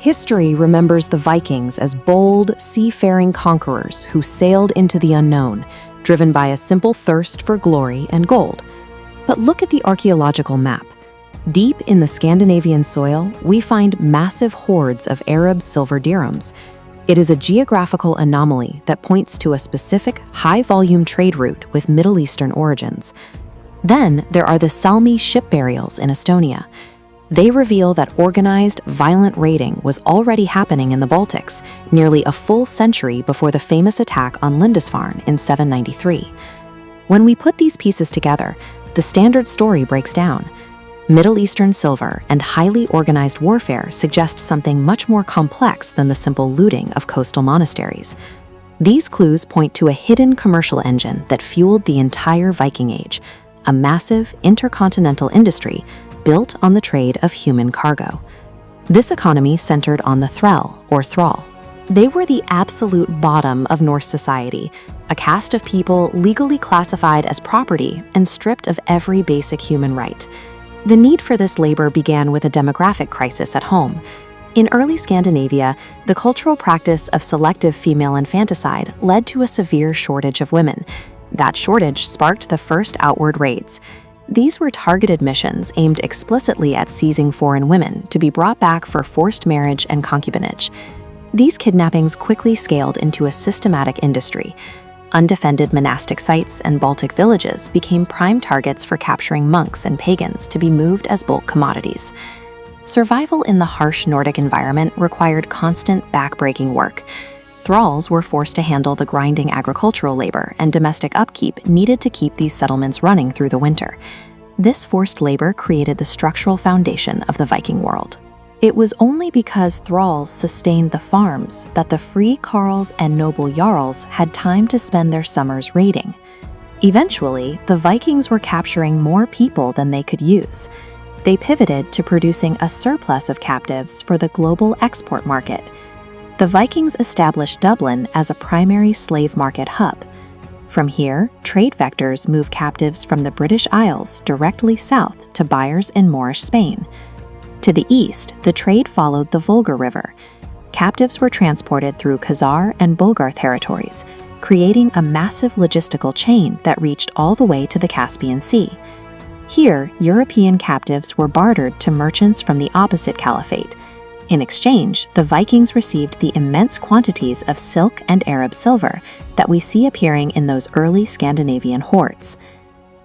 History remembers the Vikings as bold, seafaring conquerors who sailed into the unknown, driven by a simple thirst for glory and gold. But look at the archaeological map. Deep in the Scandinavian soil, we find massive hordes of Arab silver dirhams. It is a geographical anomaly that points to a specific, high-volume trade route with Middle Eastern origins. Then there are the Salme ship burials in Estonia. They reveal that organized, violent raiding was already happening in the Baltics, nearly a full century before the famous attack on Lindisfarne in 793. When we put these pieces together, the standard story breaks down. Middle Eastern silver and highly organized warfare suggest something much more complex than the simple looting of coastal monasteries. These clues point to a hidden commercial engine that fueled the entire Viking Age, a massive intercontinental industry built on the trade of human cargo. This economy centered on the Thrall, or Thrall. They were the absolute bottom of Norse society, a caste of people legally classified as property and stripped of every basic human right. The need for this labor began with a demographic crisis at home. In early Scandinavia, the cultural practice of selective female infanticide led to a severe shortage of women. That shortage sparked the first outward raids. These were targeted missions aimed explicitly at seizing foreign women to be brought back for forced marriage and concubinage. These kidnappings quickly scaled into a systematic industry. Undefended monastic sites and Baltic villages became prime targets for capturing monks and pagans to be moved as bulk commodities. Survival in the harsh Nordic environment required constant back-breaking work. Thralls were forced to handle the grinding agricultural labor and domestic upkeep needed to keep these settlements running through the winter. This forced labor created the structural foundation of the Viking world. It was only because thralls sustained the farms that the free carls and noble jarls had time to spend their summers raiding. Eventually, the Vikings were capturing more people than they could use. They pivoted to producing a surplus of captives for the global export market. The Vikings established Dublin as a primary slave market hub. From here, trade vectors moved captives from the British Isles directly south to buyers in Moorish Spain. To the east, the trade followed the Volga River. Captives were transported through Khazar and Bulgar territories, creating a massive logistical chain that reached all the way to the Caspian Sea. Here, European captives were bartered to merchants from the opposite caliphate. In exchange, the Vikings received the immense quantities of silk and Arab silver that we see appearing in those early Scandinavian hordes.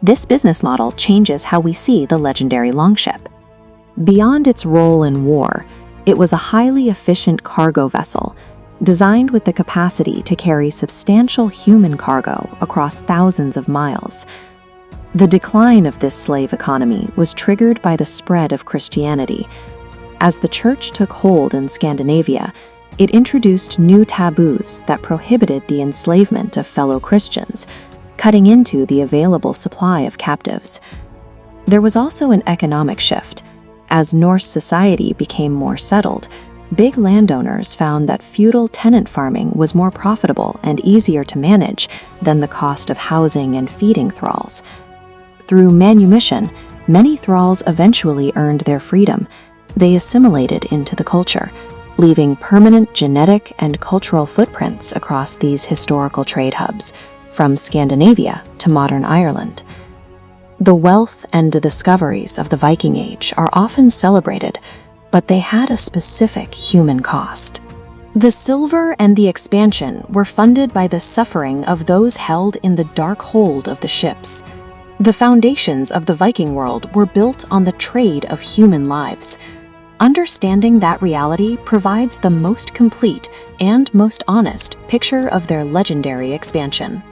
This business model changes how we see the legendary longship. Beyond its role in war, it was a highly efficient cargo vessel, designed with the capacity to carry substantial human cargo across thousands of miles. The decline of this slave economy was triggered by the spread of Christianity. As the church took hold in Scandinavia, it introduced new taboos that prohibited the enslavement of fellow Christians, cutting into the available supply of captives. There was also an economic shift. As Norse society became more settled, big landowners found that feudal tenant farming was more profitable and easier to manage than the cost of housing and feeding thralls. Through manumission, many thralls eventually earned their freedom. They assimilated into the culture, leaving permanent genetic and cultural footprints across these historical trade hubs, from Scandinavia to modern Ireland. The wealth and the discoveries of the Viking Age are often celebrated, but they had a specific human cost. The silver and the expansion were funded by the suffering of those held in the dark hold of the ships. The foundations of the Viking world were built on the trade of human lives. Understanding that reality provides the most complete and most honest picture of their legendary expansion.